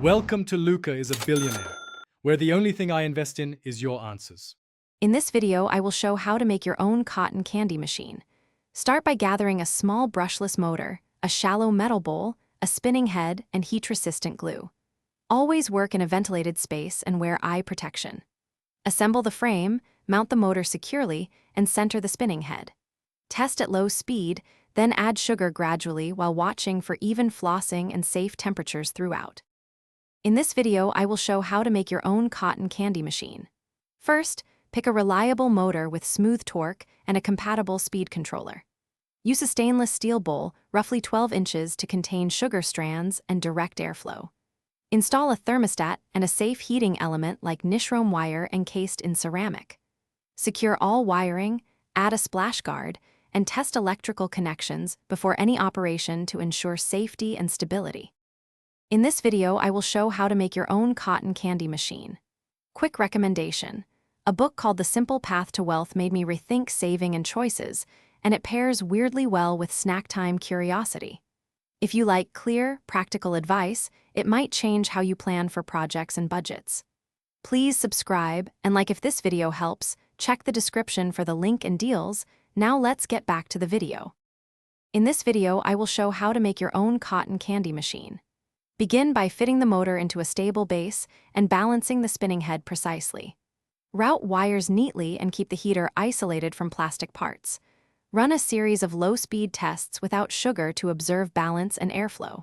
Welcome to Luca is a Billionaire, where the only thing I invest in is your answers. In this video, I will show how to make your own cotton candy machine. Start by gathering a small brushless motor, a shallow metal bowl, a spinning head, and heat-resistant glue. Always work in a ventilated space and wear eye protection. Assemble the frame, mount the motor securely, and center the spinning head. Test at low speed, then add sugar gradually while watching for even flossing and safe temperatures throughout. In this video, I will show how to make your own cotton candy machine. First, pick a reliable motor with smooth torque and a compatible speed controller. Use a stainless steel bowl, roughly 12 inches, to contain sugar strands and direct airflow. Install a thermostat and a safe heating element like nichrome wire encased in ceramic. Secure all wiring, add a splash guard, and test electrical connections before any operation to ensure safety and stability. In this video, I will show how to make your own cotton candy machine. Quick recommendation: a book called The Simple Path to Wealth made me rethink saving and choices, and it pairs weirdly well with snack time curiosity. If you like clear, practical advice, it might change how you plan for projects and budgets. Please subscribe, and if this video helps, check the description for the link and deals. Now let's get back to the video. In this video, I will show how to make your own cotton candy machine. Begin by fitting the motor into a stable base and balancing the spinning head precisely. Route wires neatly and keep the heater isolated from plastic parts. Run a series of low-speed tests without sugar to observe balance and airflow.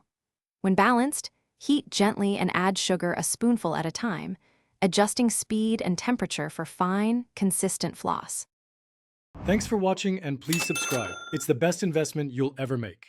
When balanced, heat gently and add sugar a spoonful at a time, adjusting speed and temperature for fine, consistent floss. Thanks for watching, and please subscribe. It's the best investment you'll ever make.